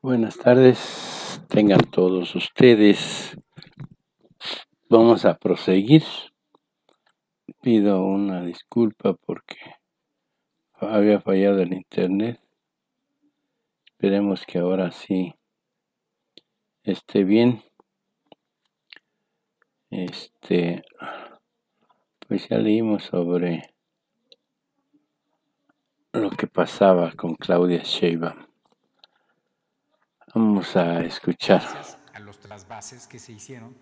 Buenas tardes, tengan todos ustedes. Vamos a proseguir. Pido una disculpa porque había fallado el internet. Esperemos que ahora sí esté bien. Pues ya leímos sobre lo que pasaba con Claudia Sheinbaum. Vamos a escuchar. Gracias a los trasvases que se hicieron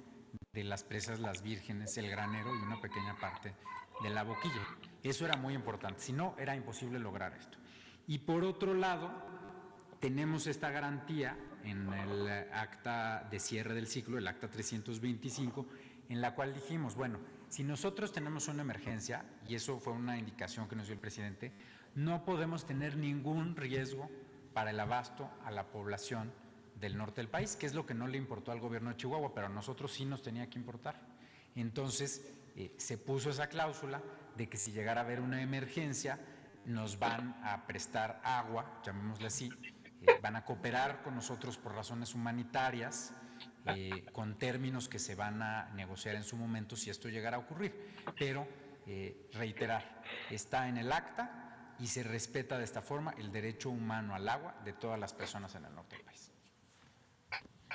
de las presas Las Vírgenes, El Granero y una pequeña parte de La Boquilla. Eso era muy importante, si no era imposible lograr esto. Y por otro lado, tenemos esta garantía en el acta de cierre del ciclo, el acta 325, en la cual dijimos, bueno, si nosotros tenemos una emergencia, y eso fue una indicación que nos dio el presidente, no podemos tener ningún riesgo para el abasto a la población del norte del país, que es lo que no le importó al gobierno de Chihuahua, pero a nosotros sí nos tenía que importar. Entonces se puso esa cláusula de que si llegara a haber una emergencia, nos van a prestar agua, llamémosle así, van a cooperar con nosotros por razones humanitarias, con términos que se van a negociar en su momento si esto llegara a ocurrir. Pero, reiterar, está en el acta y se respeta de esta forma el derecho humano al agua de todas las personas en el norte del país.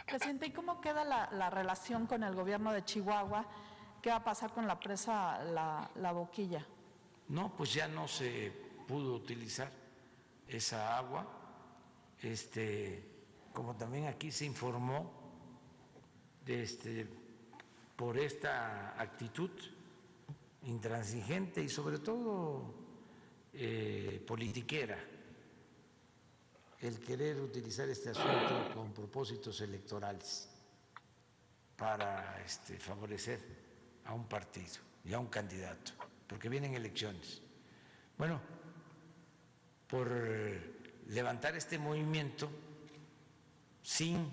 Presidente, ¿y cómo queda la relación con el gobierno de Chihuahua? ¿Qué va a pasar con la presa La Boquilla? No, pues ya no se pudo utilizar esa agua. Como también aquí se informó, por esta actitud intransigente y sobre todo politiquera, el querer utilizar este asunto con propósitos electorales para favorecer a un partido y a un candidato, porque vienen elecciones. Bueno, por levantar este movimiento sin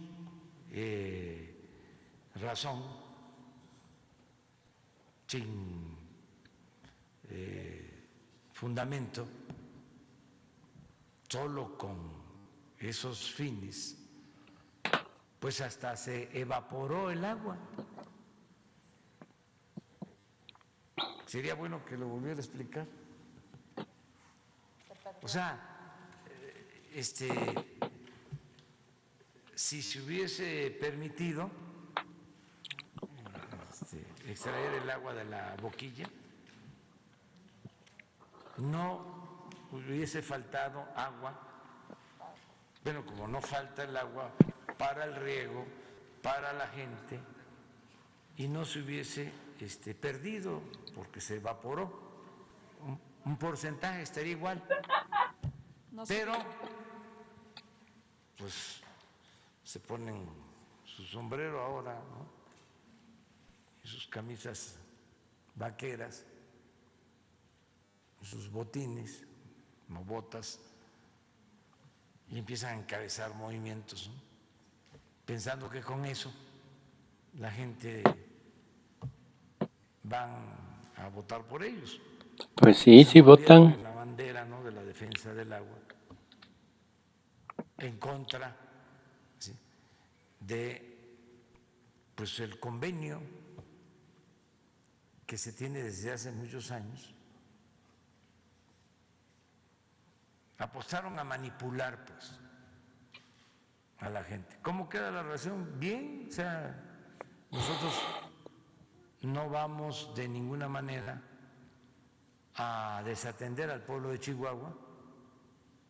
razón, sin fundamento, solo con esos fines, pues hasta se evaporó el agua. Sería bueno que lo volviera a explicar. O sea, si se hubiese permitido extraer el agua de La Boquilla, no hubiese faltado agua. Bueno, como no falta el agua para el riego, para la gente, y no se hubiese perdido porque se evaporó, un porcentaje estaría igual. No sé. Pero pues se ponen su sombrero ahora, ¿no? Y sus camisas vaqueras, sus botines, no botas, y empiezan a encabezar movimientos, ¿no? Pensando que con eso la gente van a votar por ellos. Pues sí, sí votan. La bandera, ¿no?, de la defensa del agua, en contra, ¿sí?, de pues el convenio que se tiene desde hace muchos años. Apostaron a manipular, pues, a la gente. ¿Cómo queda la relación? Bien, o sea, nosotros no vamos de ninguna manera a desatender al pueblo de Chihuahua,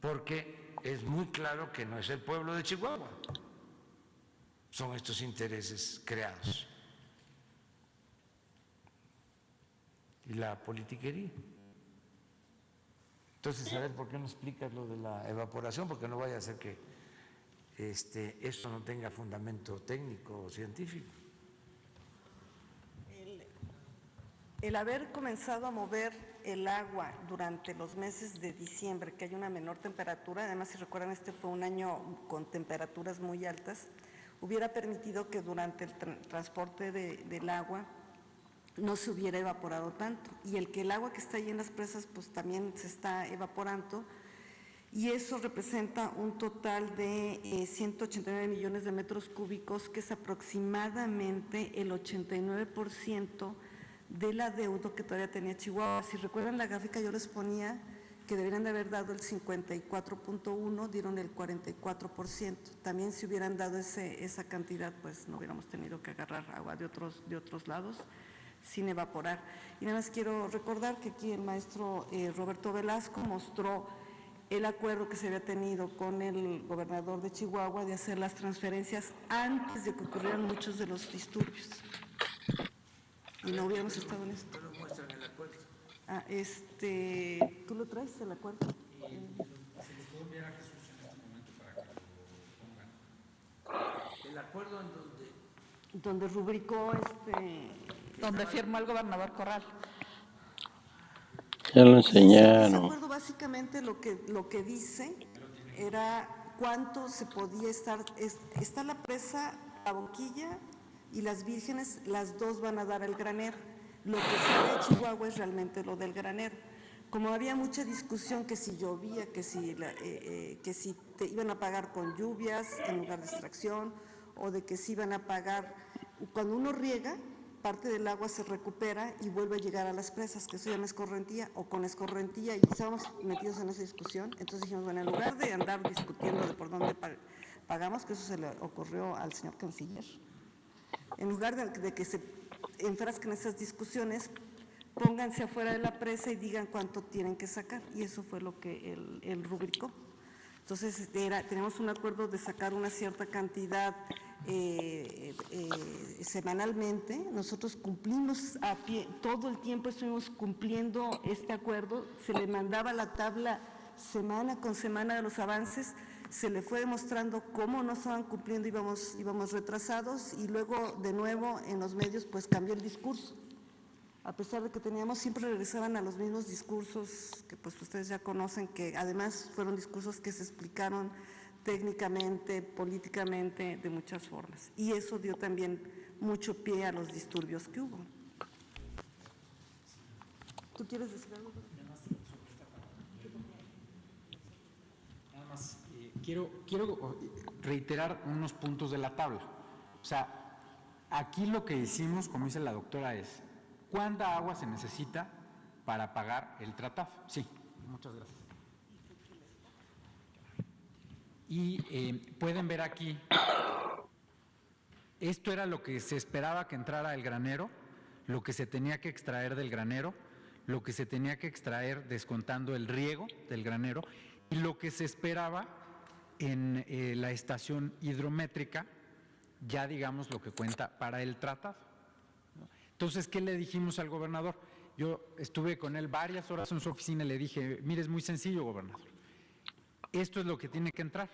porque es muy claro que no es el pueblo de Chihuahua, son estos intereses creados y la politiquería. Entonces, a ver, ¿por qué no explicas lo de la evaporación? Porque no vaya a ser que esto no tenga fundamento técnico o científico. El haber comenzado a mover el agua durante los meses de diciembre, que hay una menor temperatura, además si recuerdan este fue un año con temperaturas muy altas, hubiera permitido que durante el transporte del agua no se hubiera evaporado tanto, y el que el agua que está ahí en las presas pues también se está evaporando, y eso representa un total de 189 millones de metros cúbicos, que es aproximadamente el 89% del adeudo que todavía tenía Chihuahua. Si recuerdan la gráfica, yo les ponía que deberían de haber dado el 54.1, dieron el 44%. También si hubieran dado esa cantidad, pues no hubiéramos tenido que agarrar agua de otros lados sin evaporar. Y nada más quiero recordar que aquí el maestro Roberto Velasco mostró el acuerdo que se había tenido con el gobernador de Chihuahua de hacer las transferencias antes de que ocurrieran muchos de los disturbios. Y no hubiéramos estado en esto. No muestran el acuerdo. ¿Tú lo traes, el acuerdo? Se les puedo enviar a Jesús en este momento para que lo pongan. El acuerdo en Donde rubricó Donde firmó el gobernador Corral. Ya lo Ese enseñaron. acuerdo básicamente lo que dice era cuánto se podía estar. Está la presa, la Boquilla y las Vírgenes, las dos van a dar al granero. Lo que sale de Chihuahua es realmente lo del granero. Como había mucha discusión que si llovía, que si te iban a pagar con lluvias en lugar de extracción, o de que si iban a pagar, cuando uno riega, parte del agua se recupera y vuelve a llegar a las presas, que eso llama escorrentía, o con escorrentía, y estábamos metidos en esa discusión. Entonces dijimos, bueno, en lugar de andar discutiendo de por dónde pagamos, que eso se le ocurrió al señor canciller, en lugar de que se enfrasquen esas discusiones, pónganse afuera de la presa y digan cuánto tienen que sacar, y eso fue lo que él rubricó. Entonces, tenemos un acuerdo de sacar una cierta cantidad semanalmente. Nosotros cumplimos a pie, todo el tiempo estuvimos cumpliendo este acuerdo, se le mandaba la tabla semana con semana de los avances, se le fue demostrando cómo no estaban cumpliendo, íbamos retrasados, y luego de nuevo en los medios pues cambió el discurso. A pesar de que siempre regresaban a los mismos discursos que pues ustedes ya conocen, que además fueron discursos que se explicaron técnicamente, políticamente, de muchas formas. Y eso dio también mucho pie a los disturbios que hubo. ¿Tú quieres decir algo? Nada más, quiero reiterar unos puntos de la tabla. O sea, aquí lo que hicimos, como dice la doctora, es ¿cuánta agua se necesita para pagar el tratado? Sí, muchas gracias. Y pueden ver aquí, esto era lo que se esperaba que entrara el granero, lo que se tenía que extraer del granero, lo que se tenía que extraer descontando el riego del granero y lo que se esperaba en la estación hidrométrica, ya digamos lo que cuenta para el tratado. Entonces, ¿qué le dijimos al gobernador? Yo estuve con él varias horas en su oficina y le dije, mire, es muy sencillo, gobernador. Esto es lo que tiene que entrar.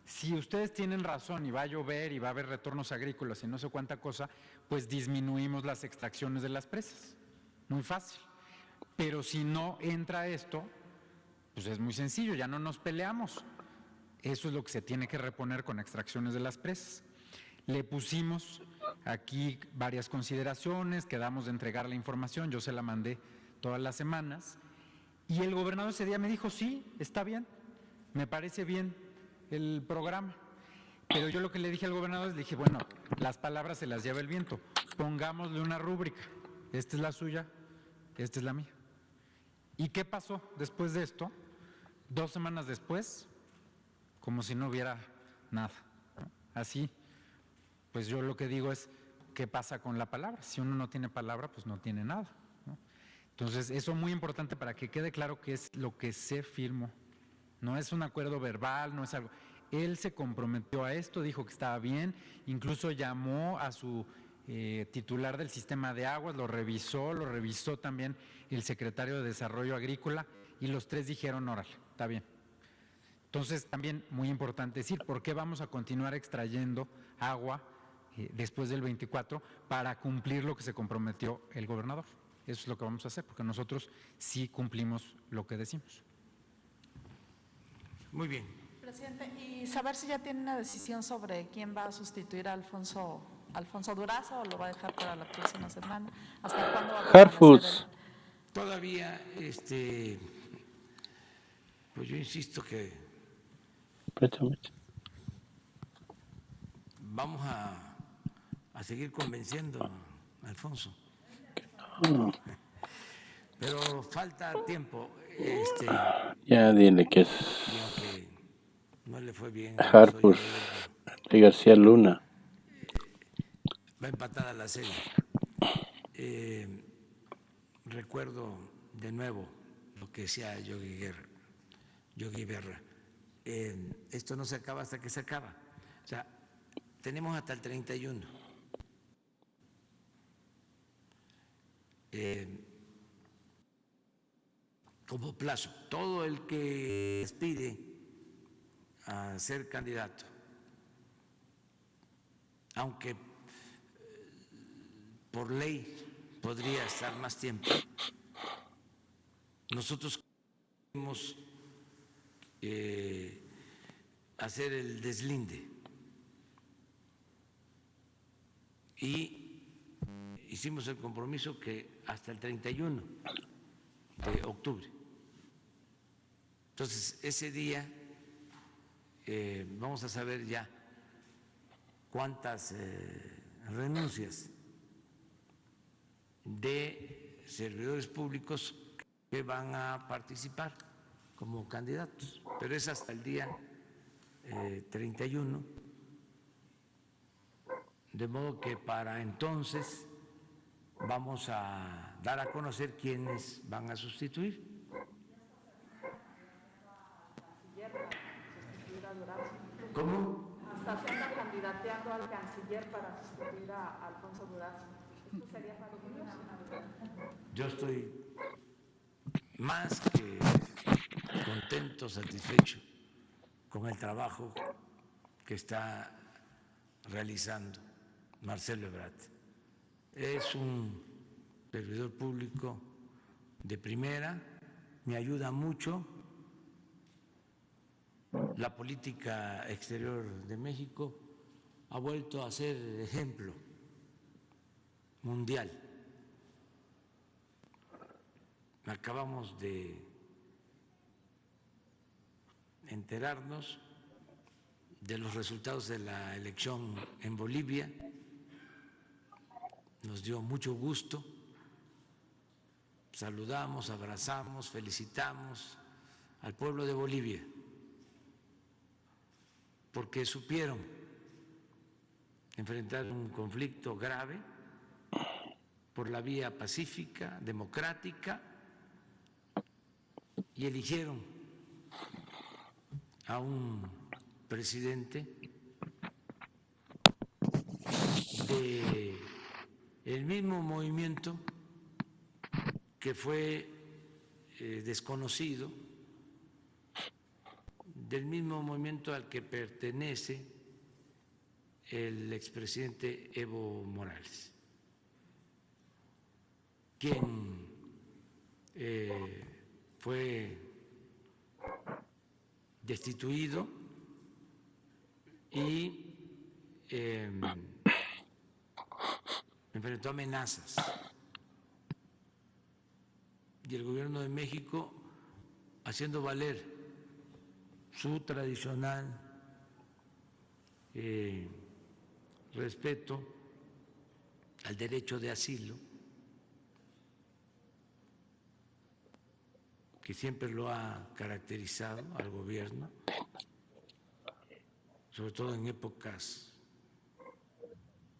Si ustedes tienen razón y va a llover y va a haber retornos agrícolas y no sé cuánta cosa, pues disminuimos las extracciones de las presas. Muy fácil. Pero si no entra esto, pues es muy sencillo, ya no nos peleamos. Eso es lo que se tiene que reponer con extracciones de las presas. Le pusimos aquí varias consideraciones, quedamos de entregar la información, yo se la mandé todas las semanas, y el gobernador ese día me dijo, sí, está bien, me parece bien el programa. Pero yo lo que le dije al gobernador es, le dije, bueno, las palabras se las lleva el viento, pongámosle una rúbrica, esta es la suya, esta es la mía. ¿Y qué pasó después de esto? 2 semanas después, como si no hubiera nada, ¿no? Así, pues yo lo que digo es, ¿qué pasa con la palabra? Si uno no tiene palabra, pues no tiene nada, ¿no? Entonces, eso es muy importante para que quede claro que es lo que se firmó. No es un acuerdo verbal, no es algo. Él se comprometió a esto, dijo que estaba bien, incluso llamó a su titular del sistema de aguas, lo revisó también el secretario de Desarrollo Agrícola y los 3 dijeron, órale, está bien. Entonces, también muy importante decir, ¿por qué vamos a continuar extrayendo agua después del 24 para cumplir lo que se comprometió el gobernador? Eso es lo que vamos a hacer, porque nosotros sí cumplimos lo que decimos. Muy bien. Presidente, y saber si ya tiene una decisión sobre quién va a sustituir a Alfonso Durazo o lo va a dejar para la próxima semana. ¿Hasta cuándo va a permanecer Harfoods. Todavía Pues yo insisto que Préstame. vamos a seguir convenciendo a Alfonso. No, Pero falta tiempo. ya dile que Y es aunque no le fue bien a Harpus Lozoya Austegui, de García Luna. va empatada la serie. Recuerdo de nuevo lo que decía Yogi Berra. Esto no se acaba hasta que se acaba. O sea, tenemos hasta el 31. Como plazo, todo el que aspire a ser candidato, aunque por ley podría estar más tiempo, nosotros queremos hacer el deslinde y hicimos el compromiso que hasta el 31 de octubre. Entonces, ese día vamos a saber ya cuántas renuncias de servidores públicos que van a participar como candidatos, pero es hasta el día 31, de modo que para entonces vamos a dar a conocer quiénes van a sustituir. ¿Cómo? Hasta se anda candidateando al canciller para sustituir a Alfonso Durazo. ¿Esto sería factible? Yo estoy más que contento, satisfecho con el trabajo que está realizando Marcelo Ebrard. Es un servidor público de primera, me ayuda mucho. La política exterior de México ha vuelto a ser ejemplo mundial. Acabamos de enterarnos de los resultados de la elección en Bolivia. Nos dio mucho gusto. Saludamos, abrazamos, felicitamos al pueblo de Bolivia, porque supieron enfrentar un conflicto grave por la vía pacífica, democrática, y eligieron a un presidente del mismo movimiento que fue desconocido, del mismo movimiento al que pertenece el expresidente Evo Morales, quien fue destituido y enfrentó amenazas. Y el gobierno de México, haciendo valer su tradicional respeto al derecho de asilo, que siempre lo ha caracterizado al gobierno, sobre todo en épocas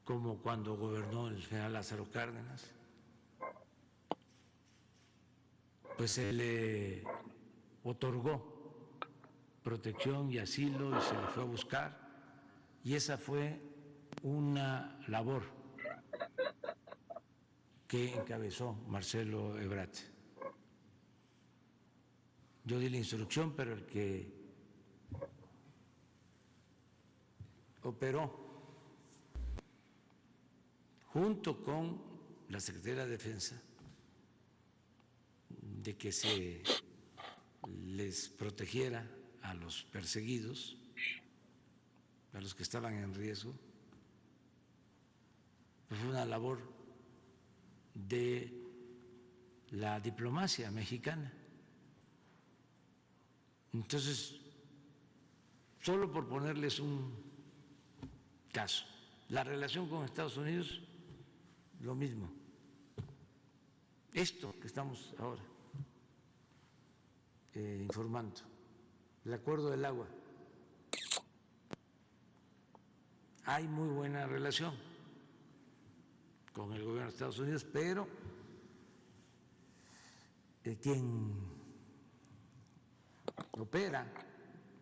como cuando gobernó el general Lázaro Cárdenas, pues se le otorgó protección y asilo y se le fue a buscar, y esa fue una labor que encabezó Marcelo Ebrard. Yo di la instrucción, pero el que operó junto con la Secretaría de Defensa de que se les protegiera a los perseguidos, a los que estaban en riesgo, pues fue una labor de la diplomacia mexicana. Entonces, solo por ponerles un caso, la relación con Estados Unidos, lo mismo. Esto que estamos ahora informando, el acuerdo del agua, hay muy buena relación con el gobierno de Estados Unidos, pero quien opera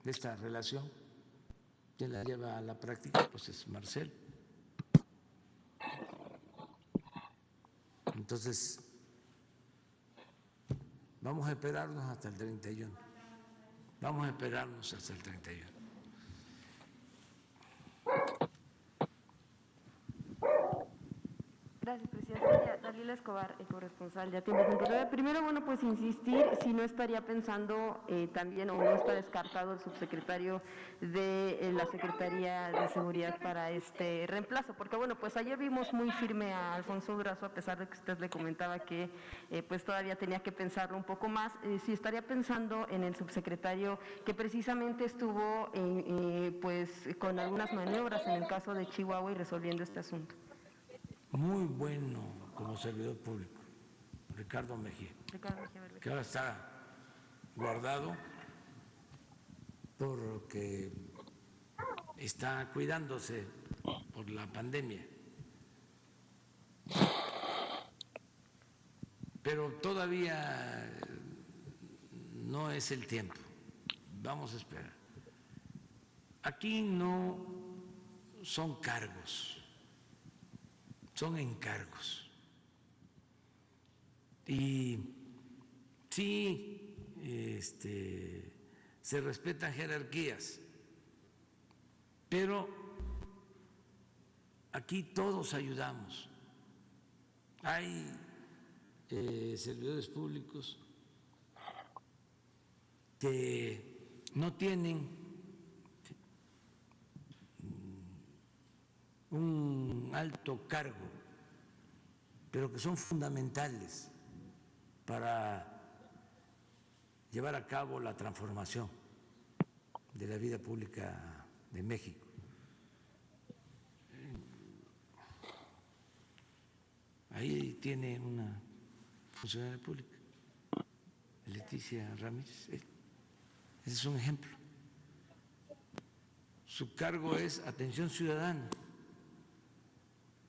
esta relación, quien la lleva a la práctica, pues es Marcelo. Entonces, vamos a esperarnos hasta el 31. Vamos a esperarnos hasta el 31. Gracias, presidente. Daniela Escobar, corresponsal de Atienda 29. Primero, bueno, pues insistir si no estaría pensando también o no está descartado el subsecretario de la Secretaría de Seguridad para este reemplazo, porque bueno, pues ayer vimos muy firme a Alfonso Durazo, a pesar de que usted le comentaba que pues todavía tenía que pensarlo un poco más, si estaría pensando en el subsecretario que precisamente estuvo pues con algunas maniobras en el caso de Chihuahua y resolviendo este asunto. Muy bueno como servidor público, Ricardo Mejía, que ahora está guardado porque está cuidándose por la pandemia. Pero todavía no es el tiempo, vamos a esperar. Aquí no son cargos, son encargos. Y sí, se respetan jerarquías, pero aquí todos ayudamos. Hay servidores públicos que no tienen un alto cargo, pero que son fundamentales para llevar a cabo la transformación de la vida pública de México. Ahí tiene una funcionaria pública, Leticia Ramírez, ese es un ejemplo. Su cargo es atención ciudadana.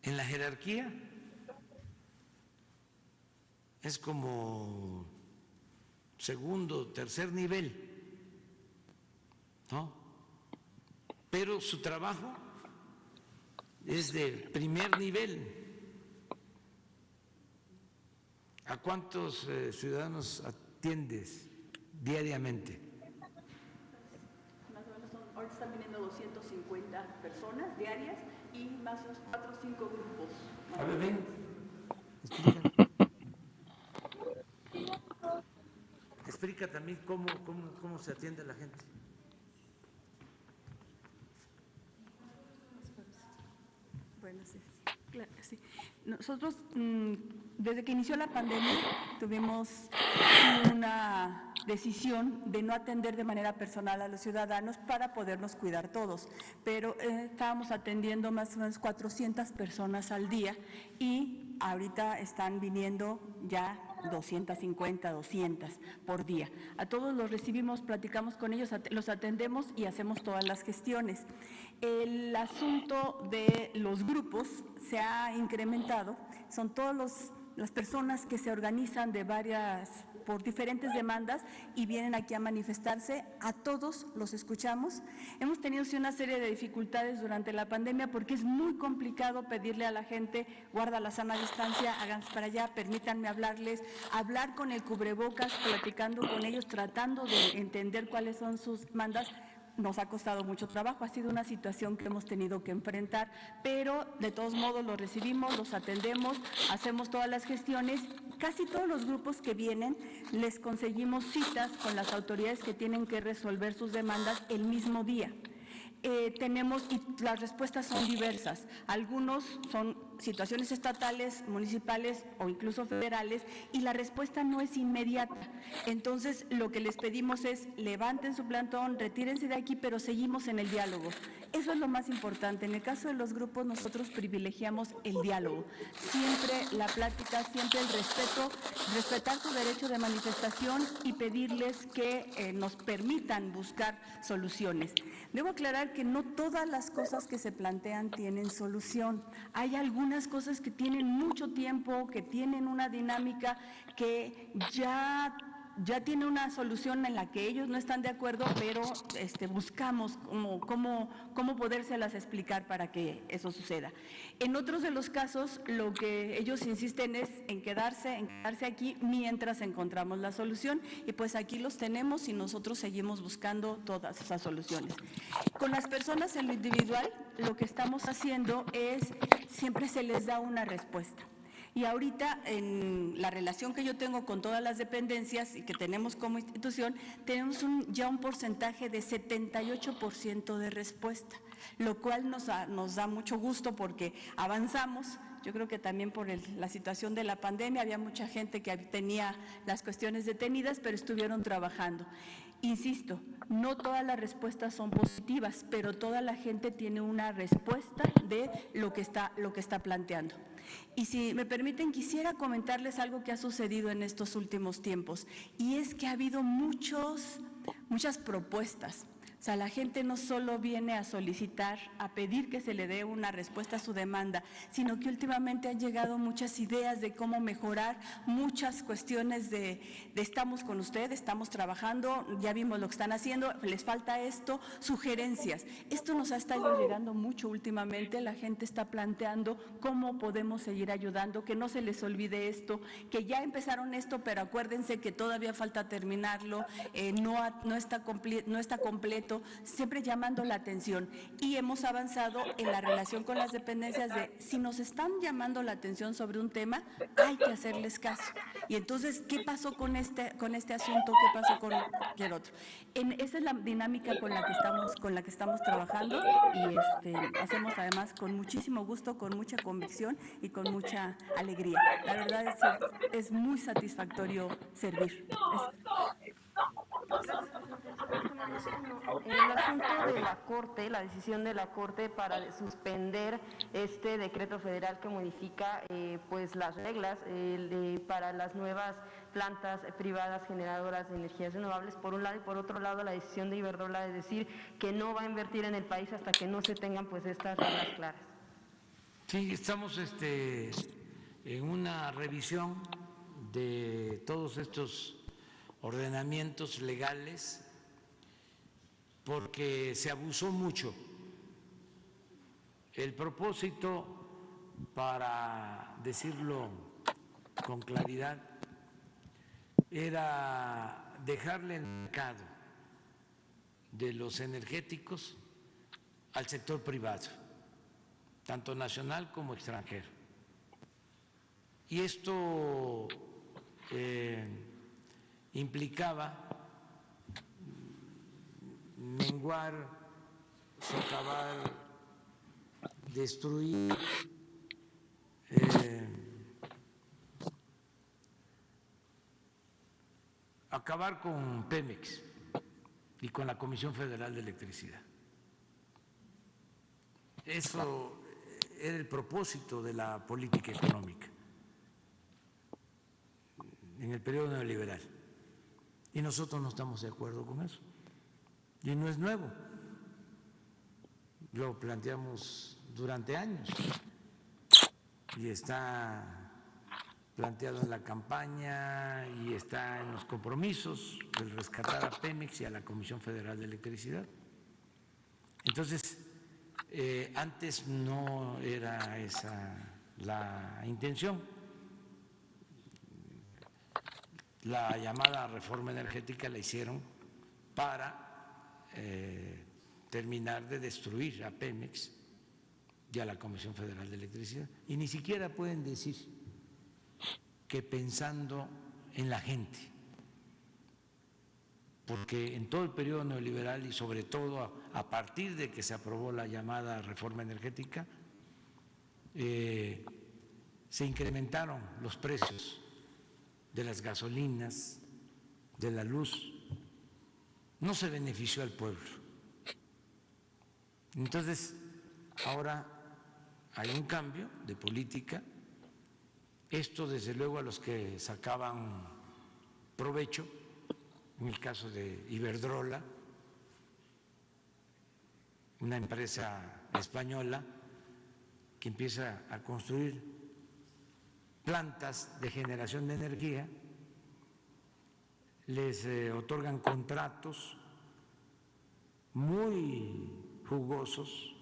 En la jerarquía es como segundo, tercer nivel, ¿no? Pero su trabajo es de primer nivel. ¿A cuántos ciudadanos atiendes diariamente? Más o menos ahorita están viniendo 250 personas diarias y más o menos 4 o 5 grupos. A ver, ven. Explica también cómo se atiende a la gente. Bueno, sí, claro, sí. Nosotros, desde que inició la pandemia, tuvimos una decisión de no atender de manera personal a los ciudadanos para podernos cuidar todos, pero estábamos atendiendo más o menos 400 personas al día y ahorita están viniendo ya 250, 200 por día. A todos los recibimos, platicamos con ellos, los atendemos y hacemos todas las gestiones. El asunto de los grupos se ha incrementado, son todas las personas que se organizan por diferentes demandas y vienen aquí a manifestarse. A todos los escuchamos. Hemos tenido sí una serie de dificultades durante la pandemia porque es muy complicado pedirle a la gente, guarda la sana distancia, háganse para allá, permítanme hablarles, hablar con el cubrebocas, platicando con ellos, tratando de entender cuáles son sus demandas. Nos ha costado mucho trabajo, ha sido una situación que hemos tenido que enfrentar, pero de todos modos los recibimos, los atendemos, hacemos todas las gestiones. Casi todos los grupos que vienen les conseguimos citas con las autoridades que tienen que resolver sus demandas el mismo día. Y las respuestas son diversas. Algunos son situaciones estatales, municipales o incluso federales, y la respuesta no es inmediata. Entonces, lo que les pedimos es levanten su plantón, retírense de aquí, pero seguimos en el diálogo. Eso es lo más importante. En el caso de los grupos, nosotros privilegiamos el diálogo. Siempre la plática, siempre el respeto, respetar su derecho de manifestación y pedirles que nos permitan buscar soluciones. Debo aclarar que no todas las cosas que se plantean tienen solución. Hay algunas cosas que tienen mucho tiempo, que tienen una dinámica que ya tiene una solución en la que ellos no están de acuerdo, pero buscamos cómo podérselas explicar para que eso suceda. En otros de los casos, lo que ellos insisten es en quedarse aquí mientras encontramos la solución, y pues aquí los tenemos y nosotros seguimos buscando todas esas soluciones. Con las personas en lo individual, lo que estamos haciendo es, siempre se les da una respuesta. Y ahorita, en la relación que yo tengo con todas las dependencias y que tenemos como institución, tenemos ya un porcentaje de 78% de respuesta, lo cual nos da mucho gusto porque avanzamos. Yo creo que también por la situación de la pandemia había mucha gente que tenía las cuestiones detenidas, pero estuvieron trabajando. Insisto, no todas las respuestas son positivas, pero toda la gente tiene una respuesta de lo que está planteando. Y si me permiten, quisiera comentarles algo que ha sucedido en estos últimos tiempos, y es que ha habido muchas propuestas. O sea, la gente no solo viene a solicitar, a pedir que se le dé una respuesta a su demanda, sino que últimamente han llegado muchas ideas de cómo mejorar, muchas cuestiones de estamos con usted, estamos trabajando, ya vimos lo que están haciendo, les falta esto, sugerencias. Esto nos ha estado llegando mucho últimamente, la gente está planteando cómo podemos seguir ayudando, que no se les olvide esto, que ya empezaron esto, pero acuérdense que todavía falta terminarlo, no está completo, siempre llamando la atención, y hemos avanzado en la relación con las dependencias de si nos están llamando la atención sobre un tema, hay que hacerles caso. Y entonces, ¿qué pasó con este asunto? ¿Qué pasó con el otro? Esa es la dinámica con la que estamos trabajando, y hacemos además con muchísimo gusto, con mucha convicción y con mucha alegría. La verdad es muy satisfactorio servir. El asunto de la Corte, la decisión de la Corte para suspender este decreto federal que modifica pues las reglas para las nuevas plantas privadas generadoras de energías renovables, por un lado, y por otro lado la decisión de Iberdrola de decir que no va a invertir en el país hasta que no se tengan pues estas reglas claras. Sí, estamos en una revisión de todos estos ordenamientos legales porque se abusó mucho. El propósito, para decirlo con claridad, era dejarle el mercado de los energéticos al sector privado, tanto nacional como extranjero. Y esto implicaba menguar, socavar, destruir, acabar con Pemex y con la Comisión Federal de Electricidad. Eso era el propósito de la política económica en el periodo neoliberal. Y nosotros no estamos de acuerdo con eso. Y no es nuevo. Lo planteamos durante años y está planteado en la campaña y está en los compromisos del rescatar a Pemex y a la Comisión Federal de Electricidad. Entonces, antes no era esa la intención. La llamada reforma energética la hicieron para terminar de destruir a Pemex y a la Comisión Federal de Electricidad. Y ni siquiera pueden decir que pensando en la gente, porque en todo el periodo neoliberal y sobre todo a partir de que se aprobó la llamada reforma energética, se incrementaron los precios de las gasolinas, de la luz, no se benefició al pueblo. Entonces, ahora hay un cambio de política. Esto, desde luego, a los que sacaban provecho, en el caso de Iberdrola, una empresa española que empieza a construir plantas de generación de energía, les otorgan contratos muy jugosos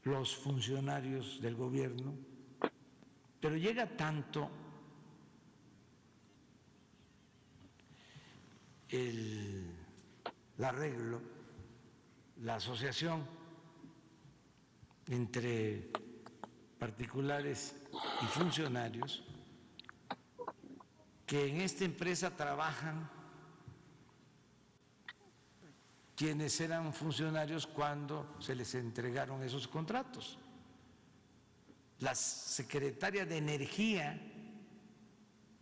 los funcionarios del gobierno, pero llega tanto el arreglo, la asociación entre particulares y funcionarios, que en esta empresa trabajan quienes eran funcionarios cuando se les entregaron esos contratos. La secretaria de Energía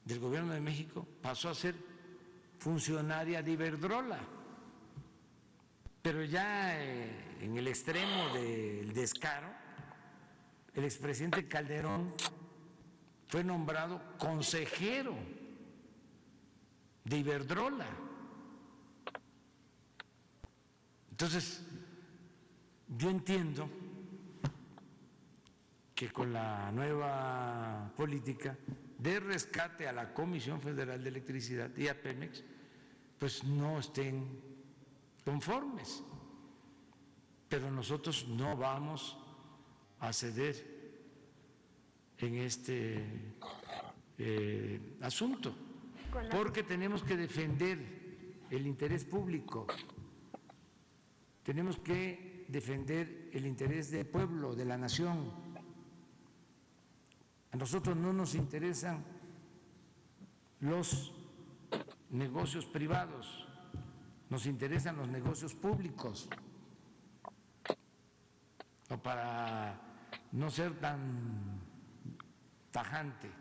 del Gobierno de México pasó a ser funcionaria de Iberdrola, pero ya en el extremo del descaro, el expresidente Calderón fue nombrado consejero de Iberdrola. Entonces, yo entiendo que con la nueva política de rescate a la Comisión Federal de Electricidad y a Pemex, pues no estén conformes. Pero nosotros no vamos a ceder en este asunto, porque tenemos que defender el interés público, tenemos que defender el interés del pueblo, de la nación. A nosotros no nos interesan los negocios privados, nos interesan los negocios públicos. O para no ser tan tajante,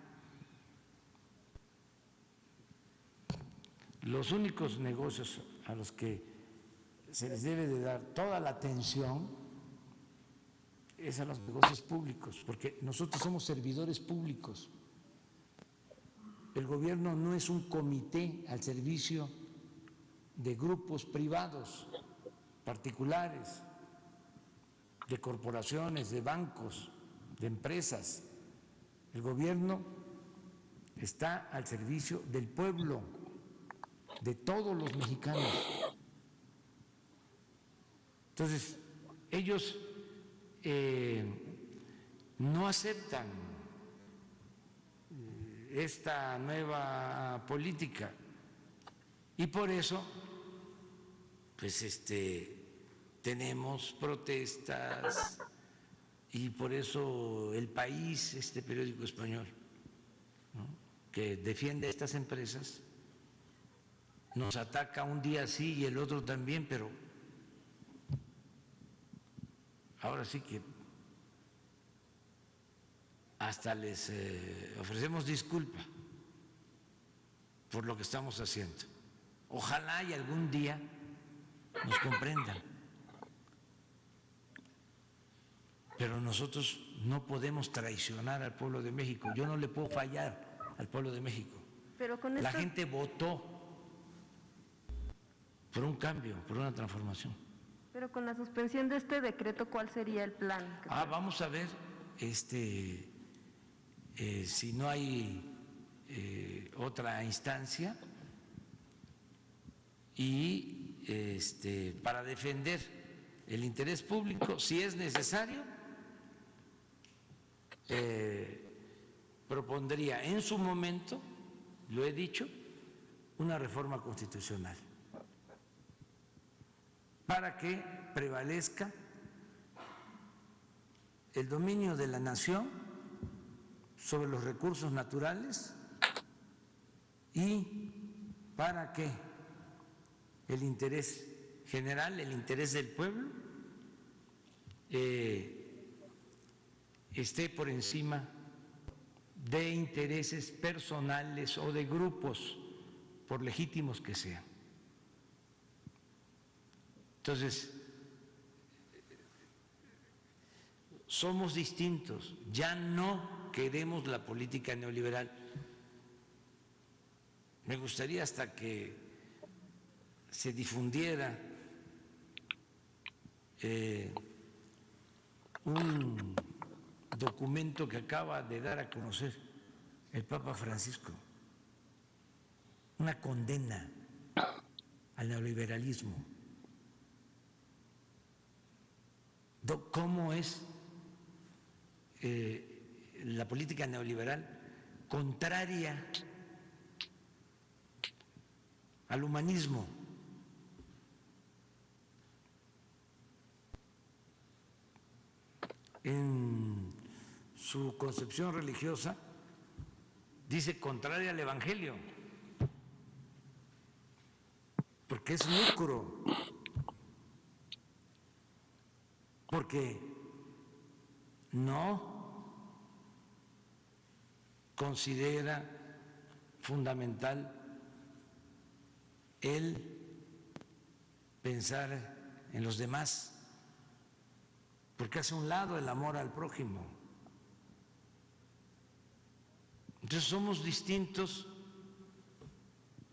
los únicos negocios a los que se les debe de dar toda la atención es a los negocios públicos, porque nosotros somos servidores públicos. El gobierno no es un comité al servicio de grupos privados, particulares, de corporaciones, de bancos, de empresas. El gobierno está al servicio del pueblo, de todos los mexicanos. Entonces, ellos no aceptan esta nueva política y por eso, pues tenemos protestas y por eso El País, este periódico español, ¿no?, que defiende a estas empresas, nos ataca un día sí y el otro también, pero ahora sí que hasta les ofrecemos disculpa por lo que estamos haciendo. Ojalá y algún día nos comprendan, pero nosotros no podemos traicionar al pueblo de México. Yo no le puedo fallar al pueblo de México. Pero con La gente votó por un cambio, por una transformación. Pero con la suspensión de este decreto, ¿cuál sería el plan? Vamos a ver si no hay otra instancia y para defender el interés público, si es necesario, propondría en su momento, lo he dicho, una reforma constitucional para que prevalezca el dominio de la nación sobre los recursos naturales y para que el interés general, el interés del pueblo, esté por encima de intereses personales o de grupos, por legítimos que sean. Entonces, somos distintos, ya no queremos la política neoliberal. Me gustaría hasta que se difundiera un documento que acaba de dar a conocer el Papa Francisco, una condena al neoliberalismo. ¿Cómo es la política neoliberal contraria al humanismo? En su concepción religiosa dice contraria al Evangelio, porque es lucro, porque no considera fundamental el pensar en los demás, porque hace a un lado el amor al prójimo. Entonces somos distintos,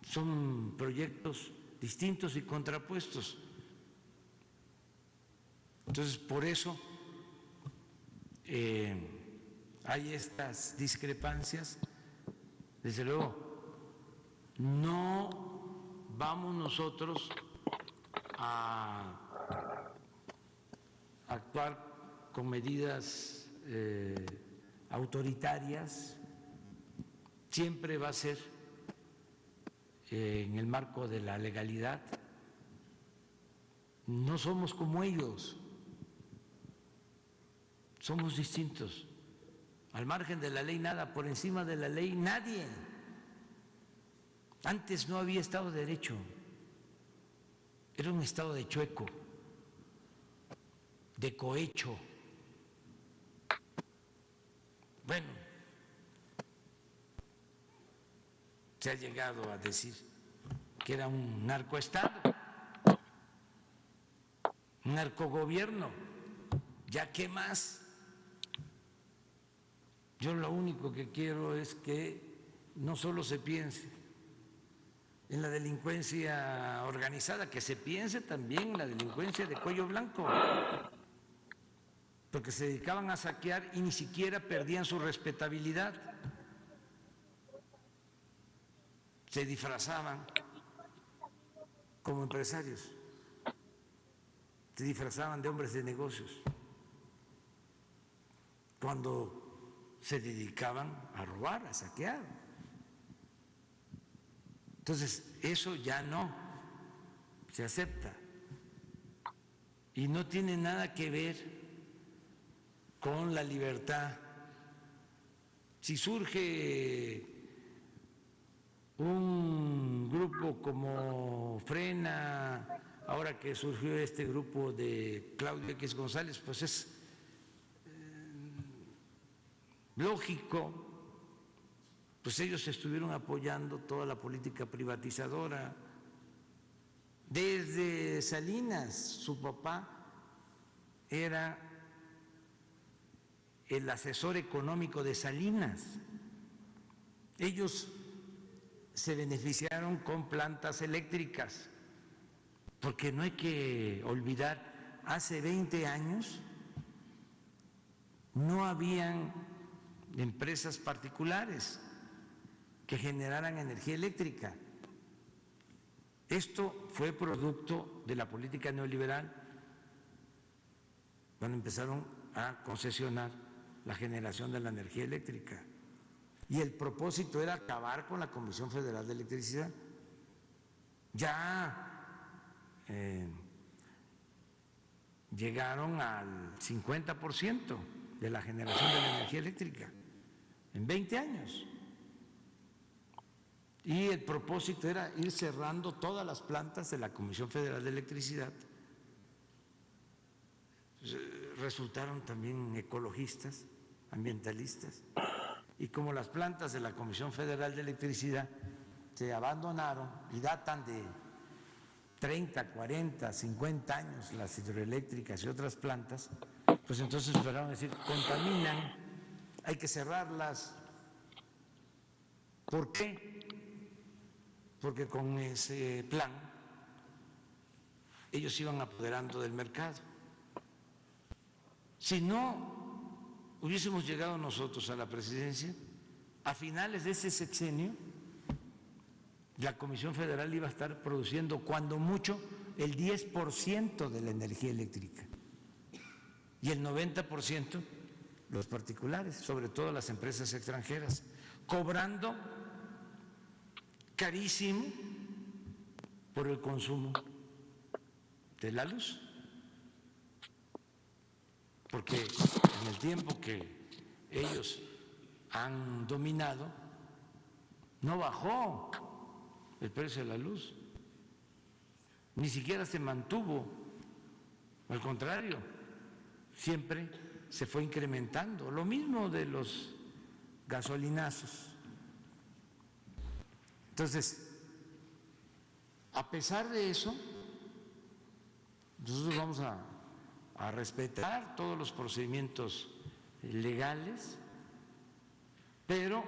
son proyectos distintos y contrapuestos. Entonces por eso hay estas discrepancias. Desde luego, no vamos nosotros a actuar con medidas autoritarias, siempre va a ser en el marco de la legalidad. No somos como ellos, somos distintos. Al margen de la ley nada, por encima de la ley nadie. Antes no había Estado de Derecho, era un Estado de chueco, de cohecho. Bueno, se ha llegado a decir que era un narcoestado, un narcogobierno. ¿Ya qué más? Yo lo único que quiero es que no solo se piense en la delincuencia organizada, que se piense también en la delincuencia de cuello blanco, porque se dedicaban a saquear y ni siquiera perdían su respetabilidad. Se disfrazaban como empresarios, se disfrazaban de hombres de negocios, cuando se dedicaban a robar, a saquear. Entonces, eso ya no se acepta y no tiene nada que ver con la libertad. Si surge un grupo como Frena, ahora que surgió este grupo de Claudio X González, pues es lógico, pues ellos estuvieron apoyando toda la política privatizadora. Desde Salinas, su papá era el asesor económico de Salinas. Ellos se beneficiaron con plantas eléctricas, porque no hay que olvidar, hace 20 años no habían empresas particulares que generaran energía eléctrica. Esto fue producto de la política neoliberal, cuando empezaron a concesionar la generación de la energía eléctrica. Y el propósito era acabar con la Comisión Federal de Electricidad. Ya llegaron al 50% de la generación de la energía eléctrica en 20 años. Y el propósito era ir cerrando todas las plantas de la Comisión Federal de Electricidad. Resultaron también ecologistas ambientalistas. Y como las plantas de la Comisión Federal de Electricidad se abandonaron y datan de 30, 40, 50 años las hidroeléctricas y otras plantas, pues entonces empezaron a decir, contaminan, hay que cerrarlas. ¿Por qué? Porque con ese plan ellos se iban apoderando del mercado. Si no hubiésemos llegado nosotros a la presidencia, a finales de ese sexenio, la Comisión Federal iba a estar produciendo cuando mucho el 10% de la energía eléctrica y el 90% los particulares, sobre todo las empresas extranjeras, cobrando carísimo por el consumo de la luz. Porque en el tiempo que ellos han dominado, no bajó el precio de la luz, ni siquiera se mantuvo, al contrario, siempre se fue incrementando. Lo mismo de los gasolinazos. Entonces, a pesar de eso, nosotros vamos a respetar todos los procedimientos legales, pero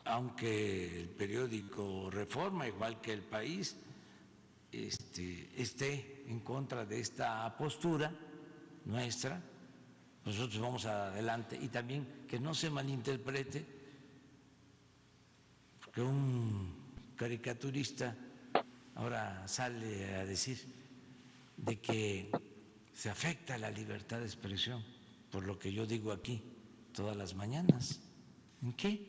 aunque el periódico Reforma, igual que El País, esté en contra de esta postura nuestra, nosotros vamos adelante. Y también que no se malinterprete, que un caricaturista ahora sale a decir de que se afecta la libertad de expresión por lo que yo digo aquí todas las mañanas. ¿En qué?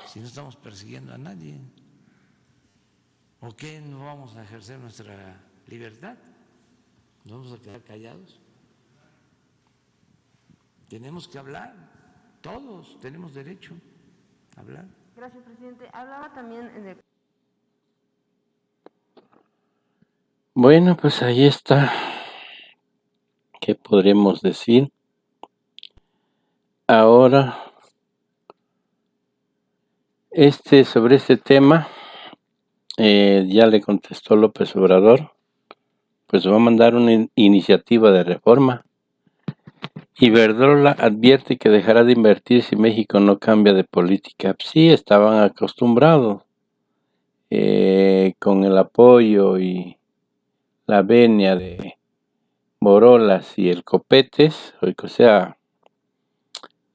Si no estamos persiguiendo a nadie. ¿O qué no vamos a ejercer nuestra libertad? ¿Nos vamos a quedar callados? Tenemos que hablar, todos tenemos derecho a hablar. Gracias, presidente. Hablaba también de... Bueno, pues ahí está. ¿Qué podremos decir? Ahora, sobre este tema, ya le contestó López Obrador, pues va a mandar una iniciativa de reforma. Iberdrola advierte que dejará de invertir si México no cambia de política. Sí, estaban acostumbrados con el apoyo y la venia de Borolas y el Copetes, o sea,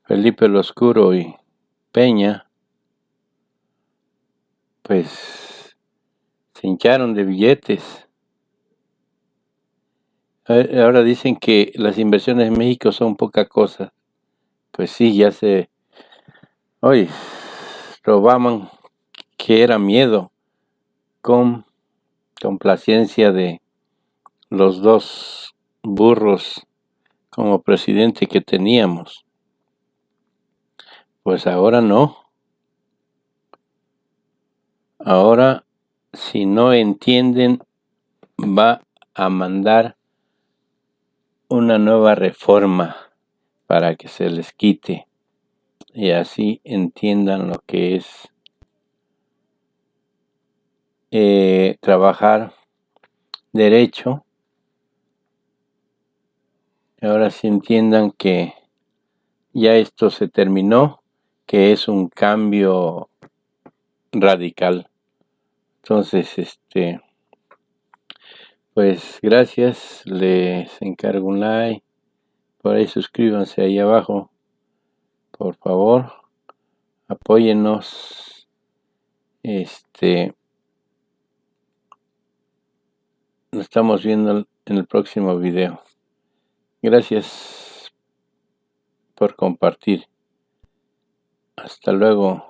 Felipe el Oscuro y Peña, pues se hincharon de billetes. Ahora dicen que las inversiones en México son poca cosa. Pues sí, ya se... Oye, robaban, que era miedo, con complacencia de los dos burros como presidente que teníamos. Pues ahora no. Ahora, si no entienden, va a mandar una nueva reforma para que se les quite y así entiendan lo que es trabajar derecho. Ahora sí entiendan que ya esto se terminó, que es un cambio radical. Entonces, pues gracias, les encargo un like, por ahí suscríbanse ahí abajo, por favor, apóyennos, nos estamos viendo en el próximo video. Gracias por compartir. Hasta luego.